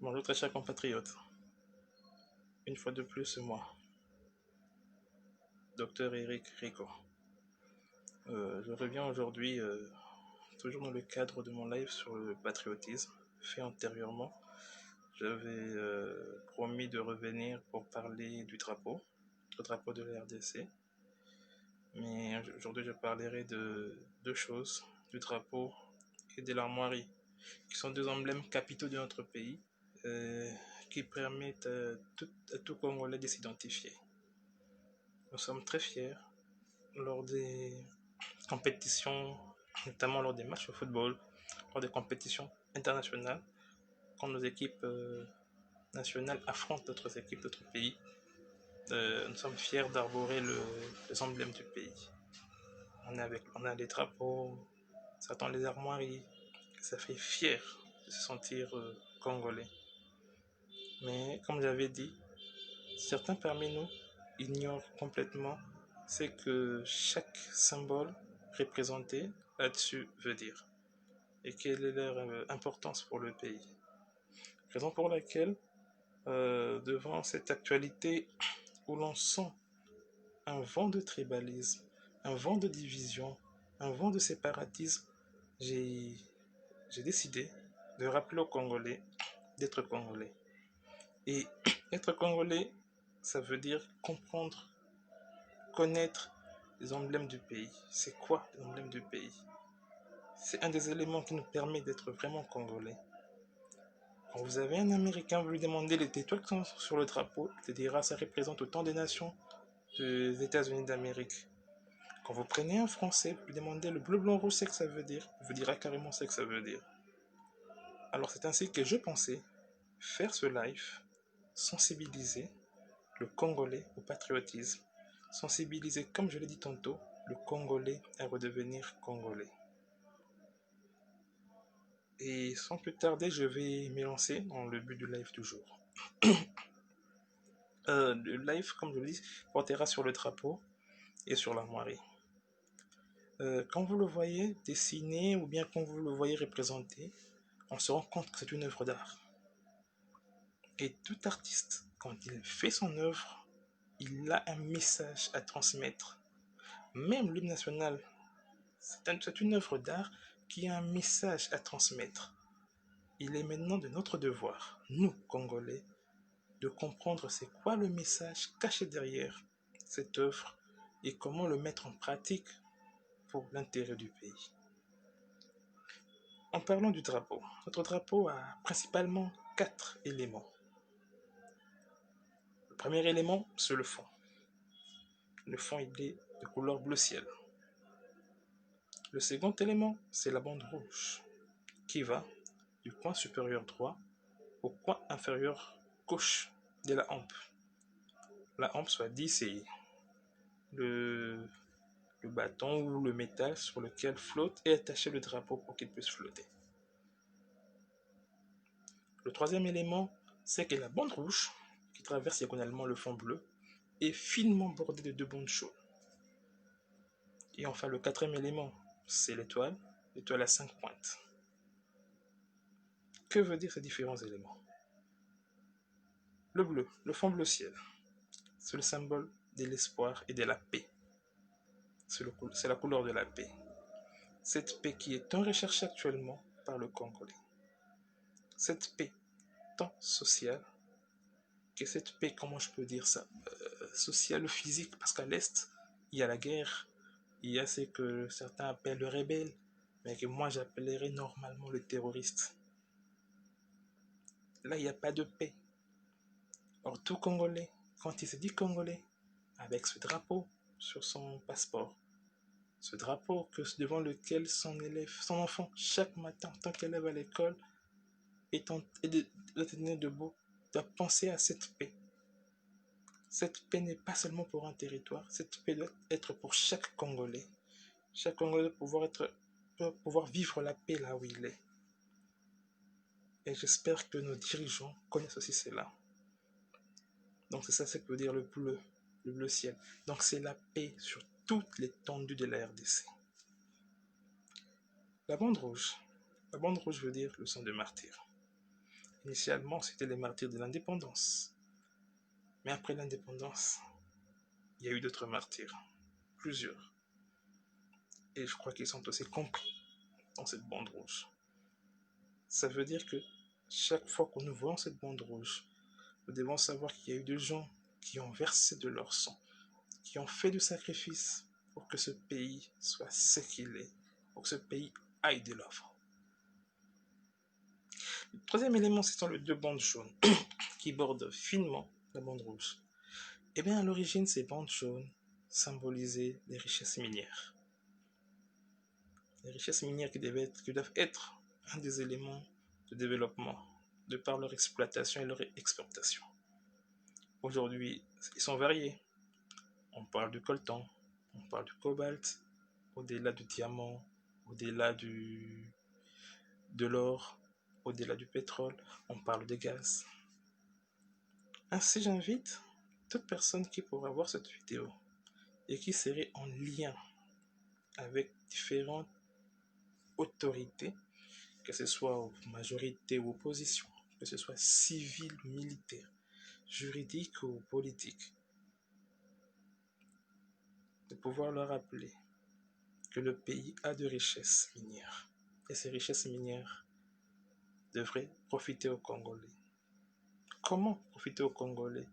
Bonjour très chers compatriotes, une fois de plus c'est moi, Dr Eric Rico. Je reviens aujourd'hui, toujours dans le cadre de mon live sur le patriotisme, fait antérieurement. J'avais promis de revenir pour parler du drapeau, le drapeau de la RDC. Mais aujourd'hui je parlerai de deux choses, du drapeau et de l'armoirie, qui sont deux emblèmes capitaux de notre pays, euh, qui permettent à tout Congolais de s'identifier. Nous sommes très fiers lors des compétitions, notamment lors des matchs de football, lors des compétitions internationales, quand nos équipes nationales affrontent d'autres équipes d'autres pays. Nous sommes fiers d'arborer les emblèmes du pays. On a des drapeaux, ça tend les armoiries, ça fait fier de se sentir congolais. Mais comme j'avais dit, certains parmi nous ignorent complètement ce que chaque symbole représenté là-dessus veut dire et quelle est leur importance pour le pays. Raison pour laquelle, devant cette actualité où l'on sent un vent de tribalisme, un vent de division, un vent de séparatisme, j'ai décidé de rappeler aux Congolais d'être Congolais. Et être Congolais, ça veut dire comprendre, connaître les emblèmes du pays. C'est quoi les emblèmes du pays? C'est un des éléments qui nous permet d'être vraiment Congolais. Quand vous avez un Américain, vous lui demandez les étoiles qui sont sur le drapeau, il te dira ça représente autant des nations des États-Unis d'Amérique. Quand vous prenez un Français, vous lui demandez le bleu, blanc, rouge, c'est que ça veut dire, il vous dira carrément ce que ça veut dire. Alors c'est ainsi que je pensais faire ce live, sensibiliser le Congolais au patriotisme, sensibiliser, comme je l'ai dit tantôt, le Congolais à redevenir Congolais. Et sans plus tarder, je vais m'élancer dans le but du live du jour. Le live, comme je le dis, portera sur le drapeau et sur l'armoirie. Quand vous le voyez dessiné ou bien quand vous le voyez représenté, on se rend compte que c'est une œuvre d'art. Et tout artiste, quand il fait son œuvre, il a un message à transmettre. Même l'hymne national, c'est une œuvre d'art qui a un message à transmettre. Il est maintenant de notre devoir, nous, Congolais, de comprendre c'est quoi le message caché derrière cette œuvre et comment le mettre en pratique pour l'intérêt du pays. En parlant du drapeau, notre drapeau a principalement 4 éléments. Le premier élément, c'est le fond. Le fond, il est de couleur bleu ciel. Le second élément, c'est la bande rouge, qui va du coin supérieur droit au coin inférieur gauche de la hampe. La hampe, soit dit, c'est le bâton ou le métal sur lequel flotte et attaché le drapeau pour qu'il puisse flotter. Le troisième élément, c'est que la bande rouge, qui traverse diagonalement le fond bleu, est finement bordée de 2 bandes chaudes. Et enfin, le quatrième élément, c'est l'étoile à 5 pointes. Que veut dire ces différents éléments? Le bleu, le fond bleu ciel, c'est le symbole de l'espoir et de la paix. C'est la couleur de la paix. Cette paix qui est tant recherchée actuellement par le Congolais. Cette paix tant sociale que cette paix, comment je peux dire ça, sociale ou physique, parce qu'à l'Est, il y a la guerre, il y a ce que certains appellent le rebelle, mais que moi j'appellerais normalement le terroriste. Là, il n'y a pas de paix. Or, tout Congolais, quand il se dit Congolais, avec ce drapeau sur son passeport, ce drapeau devant lequel son enfant, chaque matin, tant qu'élève à l'école, et de tenir debout, doit penser à cette paix. Cette paix n'est pas seulement pour un territoire, cette paix doit être pour chaque Congolais. Chaque Congolais doit pouvoir vivre la paix là où il est. Et j'espère que nos dirigeants connaissent aussi cela. Donc c'est ça ce que veut dire le bleu ciel. Donc c'est la paix sur toute l'étendue de la RDC. La bande rouge veut dire le sang de martyr. Initialement, c'était les martyrs de l'indépendance. Mais après l'indépendance, il y a eu d'autres martyrs, plusieurs. Et je crois qu'ils sont aussi compris dans cette bande rouge. Ça veut dire que chaque fois que nous voyons cette bande rouge, nous devons savoir qu'il y a eu des gens qui ont versé de leur sang, qui ont fait du sacrifice pour que ce pays soit ce qu'il est, pour que ce pays aille de l'avant. Le troisième élément, ce sont les deux bandes jaunes qui bordent finement la bande rouge. Eh bien, à l'origine, ces bandes jaunes symbolisaient les richesses minières. Les richesses minières qui doivent être un des éléments de développement, de par leur exploitation et leur exportation. Aujourd'hui, ils sont variés. On parle du coltan, on parle du cobalt, au-delà du diamant, au-delà de l'or, au-delà du pétrole, on parle de gaz. Ainsi, j'invite toute personne qui pourra voir cette vidéo et qui serait en lien avec différentes autorités, que ce soit majorité ou opposition, que ce soit civil ou militaire, juridique ou politique, de pouvoir leur rappeler que le pays a de richesses minières. Et ces richesses minières devraient profiter aux Congolais. Comment profiter aux Congolais?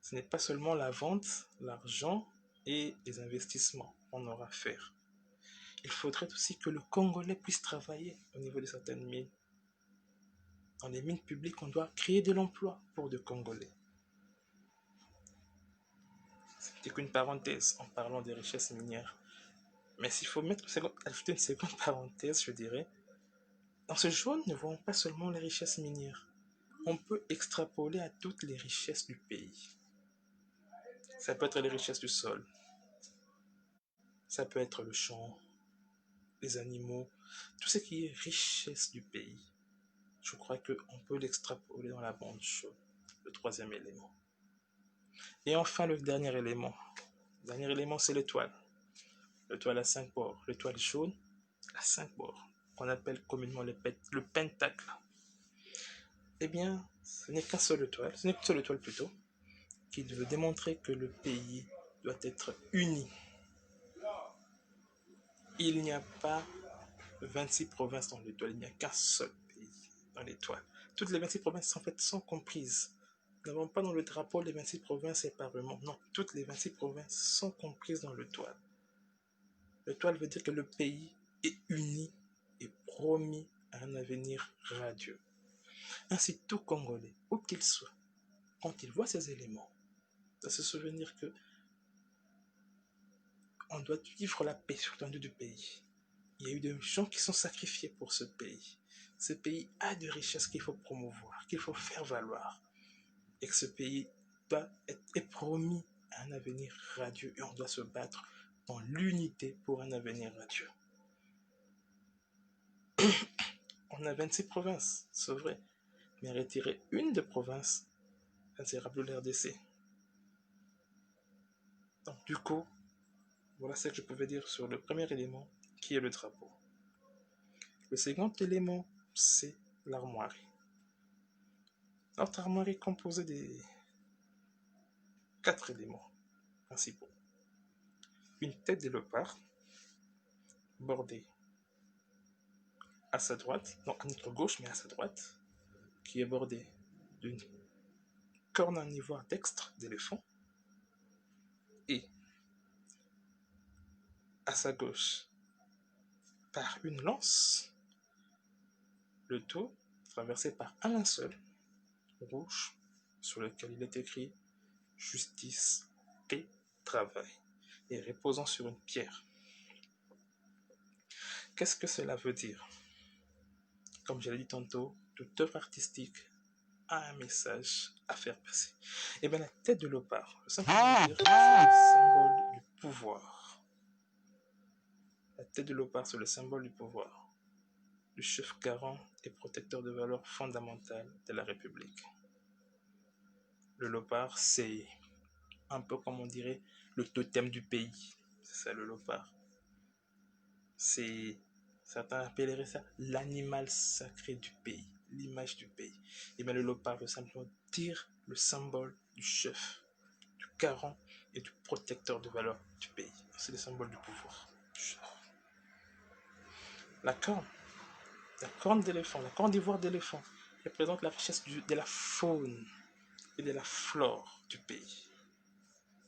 Ce n'est pas seulement la vente, l'argent et les investissements qu'on aura à faire. Il faudrait aussi que le Congolais puisse travailler au niveau de certaines mines. Dans les mines publiques, on doit créer de l'emploi pour des Congolais. C'était qu'une parenthèse en parlant des richesses minières. Mais s'il faut ajouter une seconde parenthèse, je dirais, dans ce jaune, ne voyons pas seulement les richesses minières. On peut extrapoler à toutes les richesses du pays. Ça peut être les richesses du sol. Ça peut être le champ, les animaux, tout ce qui est richesse du pays. Je crois qu'on peut l'extrapoler dans la bande jaune, le troisième élément. Et enfin, le dernier élément. Le dernier élément, c'est l'étoile. L'étoile à 5 bords. L'étoile jaune à 5 bords, qu'on appelle communément le pentacle. Eh bien, ce n'est qu'une seule étoile plutôt, qui veut démontrer que le pays doit être uni. Il n'y a pas 26 provinces dans l'étoile, il n'y a qu'un seul pays dans l'étoile. Toutes les 26 provinces en fait sont comprises. Nous n'avons pas dans le drapeau les 26 provinces séparément. Non, toutes les 26 provinces sont comprises dans l'étoile. L'étoile veut dire que le pays est uni et promis à un avenir radieux. Ainsi, tout Congolais, où qu'il soit, quand il voit ces éléments, doit se souvenir que on doit vivre la paix sur l'étendue du pays. Il y a eu des gens qui sont sacrifiés pour ce pays. Ce pays a de richesses qu'il faut promouvoir, qu'il faut faire valoir. Et que ce pays est promis à un avenir radieux et on doit se battre dans l'unité pour un avenir radieux. On a 26 provinces, c'est vrai, mais retirer une des provinces, ça ne sera plus l'RDC. Donc du coup, voilà ce que je pouvais dire sur le premier élément, qui est le drapeau. Le second élément, c'est l'armoirie. Notre armoirie est composée des 4 éléments principaux. Une tête de léopard, bordée à sa droite, non à notre gauche, mais à sa droite, qui est bordée d'une corne en ivoire dextre d'éléphant, et à sa gauche, par une lance, le tout traversé par un linceul rouge sur lequel il est écrit justice, paix, travail, et reposant sur une pierre. Qu'est-ce que cela veut dire? Comme je l'ai dit tantôt, toute œuvre artistique a un message à faire passer. Et bien la tête de léopard, simplement dire, c'est le symbole du pouvoir. La tête de léopard, c'est le symbole du pouvoir, du chef garant et protecteur de valeurs fondamentales de la République. Le léopard, c'est un peu comme on dirait le totem du pays. C'est ça le léopard. Certains appelleraient ça l'animal sacré du pays, l'image du pays. Et bien le léopard veut simplement dire le symbole du chef, du garant et du protecteur de valeurs du pays. C'est le symbole du pouvoir. La corne d'éléphant, la corne d'ivoire d'éléphant représente la richesse de la faune et de la flore du pays.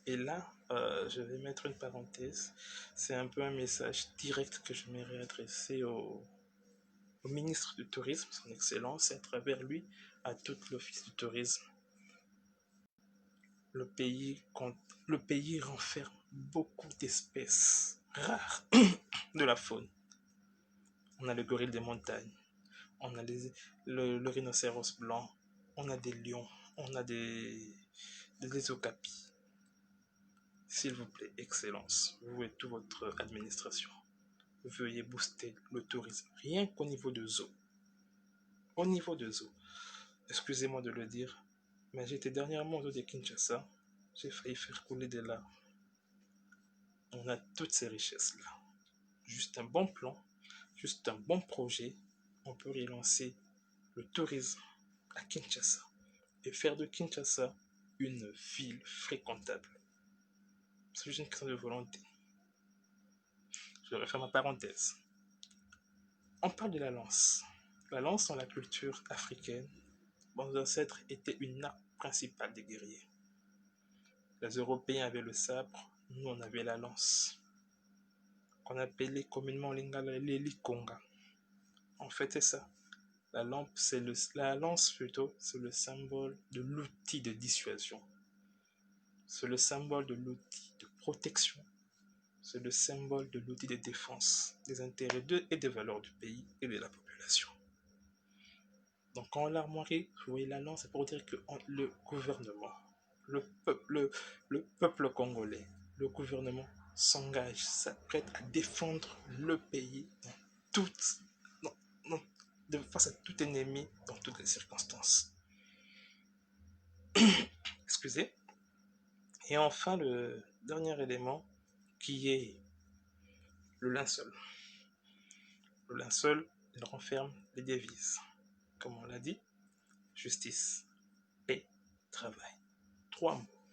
Et là, je vais mettre une parenthèse. C'est un peu un message direct que je m'aimerais adresser au ministre du Tourisme, son Excellence, et à travers lui, à tout l'Office du Tourisme. Le pays renferme beaucoup d'espèces rares de la faune. On a le gorille des montagnes, on a le rhinocéros blanc, on a des lions, on a des okapis. S'il vous plaît, Excellence, vous et toute votre administration, veuillez booster le tourisme, rien qu'au niveau de zoo. Au niveau de zoo, excusez-moi de le dire, mais j'étais dernièrement au zoo de Kinshasa, j'ai failli faire couler des larmes. On a toutes ces richesses-là. Juste un bon plan, juste un bon projet, on peut relancer le tourisme à Kinshasa et faire de Kinshasa une ville fréquentable. C'est juste une question de volonté. Je referme ma parenthèse. On parle de la lance. La lance dans la culture africaine, nos ancêtres était une arme principale des guerriers. Les Européens avaient le sabre, nous on avait la lance, qu'on appelait communément les likonga. En fait, c'est ça. La lance plutôt, c'est le symbole de l'outil de dissuasion. C'est le symbole de l'outil de protection. C'est le symbole de l'outil de défense des intérêts et des valeurs du pays et de la population. Donc quand l'armoirie, vous voyez la lance, c'est pour dire que le gouvernement, le peuple congolais, le gouvernement s'engage, s'apprête à défendre le pays face à tout ennemi dans toutes les circonstances. Excusez. Et enfin, le dernier élément qui est le linceul. Le linceul, il renferme les devises. Comme on l'a dit, justice, paix, travail. 3 mots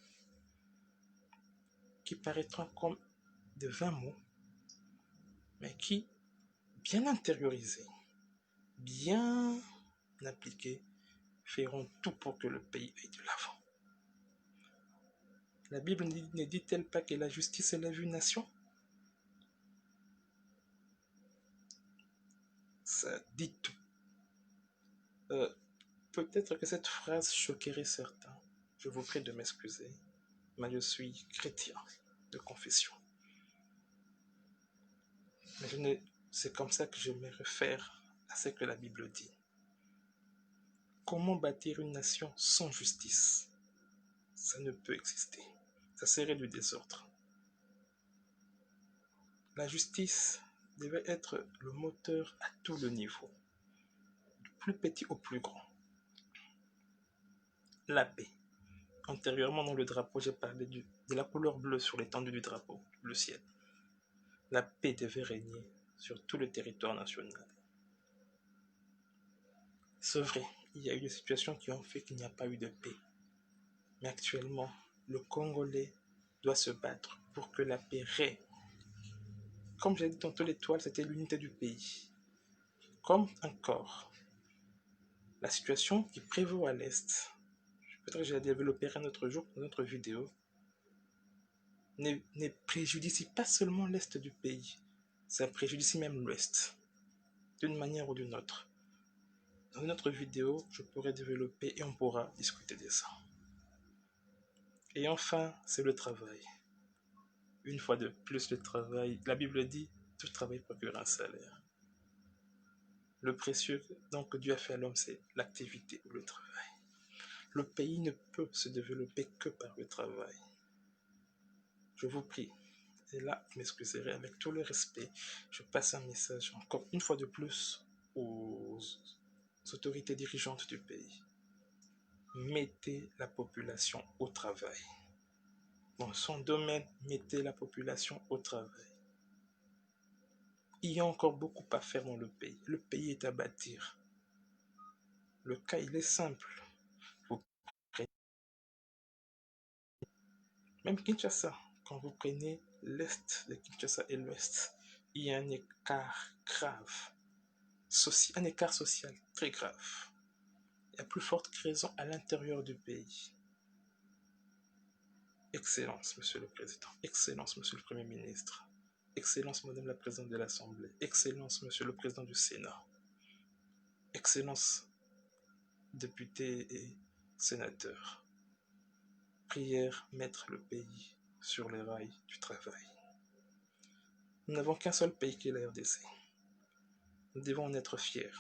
qui paraîtront comme de 20 mots, mais qui, bien intériorisés, bien appliqués, feront tout pour que le pays aille de l'avant. La Bible ne dit-elle pas que la justice est la vue nation? Ça dit tout. Peut-être que cette phrase choquerait certains. Je vous prie de m'excuser, mais je suis chrétien de confession. Mais c'est comme ça que je me réfère à ce que la Bible dit. Comment bâtir une nation sans justice? Ça ne peut exister. Ça serait du désordre. La justice devait être le moteur à tout le niveau, du plus petit au plus grand. La paix. Antérieurement, dans le drapeau, j'ai parlé de la couleur bleue sur l'étendue du drapeau, le ciel. La paix devait régner sur tout le territoire national. C'est vrai, il y a eu des situations qui ont fait qu'il n'y a pas eu de paix. Mais actuellement, le Congolais doit se battre pour que la paix règne. Comme j'ai dit tantôt, l'étoile, c'était l'unité du pays. Comme encore, la situation qui prévaut à l'Est, peut-être que je la développerai un autre jour dans notre vidéo, ne préjudicie pas seulement l'Est du pays, ça préjudicie même l'Ouest, d'une manière ou d'une autre. Dans une autre vidéo, je pourrai développer et on pourra discuter de ça. Et enfin, c'est le travail. Une fois de plus, le travail, la Bible dit, tout travail procure un salaire. Le précieux donc que Dieu a fait à l'homme, c'est l'activité ou le travail. Le pays ne peut se développer que par le travail. Je vous prie, et là, je m'excuserai avec tout le respect, je passe un message encore une fois de plus aux autorités dirigeantes du pays. Mettez la population au travail. Dans son domaine, mettez la population au travail. Il y a encore beaucoup à faire dans le pays. Le pays est à bâtir. Le cas, il est simple. Vous prenez, même Kinshasa, quand vous prenez l'est de Kinshasa et l'ouest, il y a un écart grave, un écart social très grave. Il y a plus forte raison à l'intérieur du pays. Excellence, Monsieur le Président. Excellence, Monsieur le Premier ministre. Excellence, Madame la Présidente de l'Assemblée. Excellence, Monsieur le Président du Sénat. Excellence, députés et sénateurs. Prière, mettre le pays sur les rails du travail. Nous n'avons qu'un seul pays qui est la RDC. Nous devons en être fiers.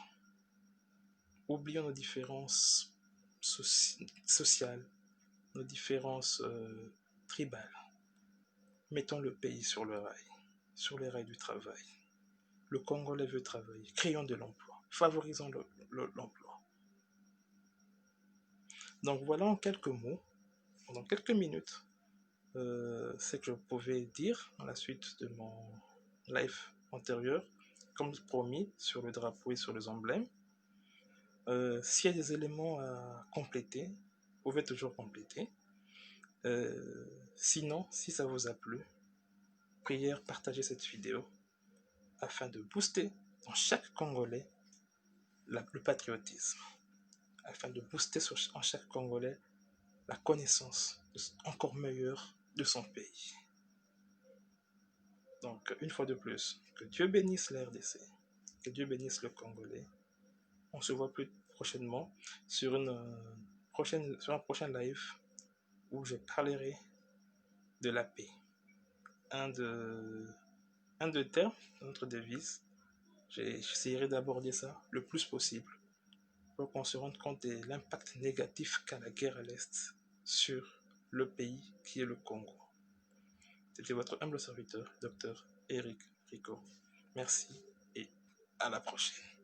Oublions nos différences sociales, nos différences tribales. Mettons le pays sur sur les rails du travail. Le Congolais veut travailler. Créons de l'emploi. Favorisons l'emploi. Donc voilà en quelques mots, pendant quelques minutes, ce que je pouvais dire à la suite de mon live antérieur, comme promis, sur le drapeau et sur les emblèmes. S'il y a des éléments à compléter, vous pouvez toujours compléter. Sinon, si ça vous a plu, prière, partagez cette vidéo afin de booster dans chaque Congolais le patriotisme, afin de booster en chaque Congolais la connaissance encore meilleure de son pays. Donc, une fois de plus, que Dieu bénisse la RDC, que Dieu bénisse le Congolais. On se voit plus prochainement sur un prochain live où je parlerai de la paix. Un de termes, notre devise. J'essaierai d'aborder ça le plus possible pour qu'on se rende compte de l'impact négatif qu'a la guerre à l'Est sur le pays qui est le Congo. C'était votre humble serviteur, Dr Eric Rico. Merci et à la prochaine.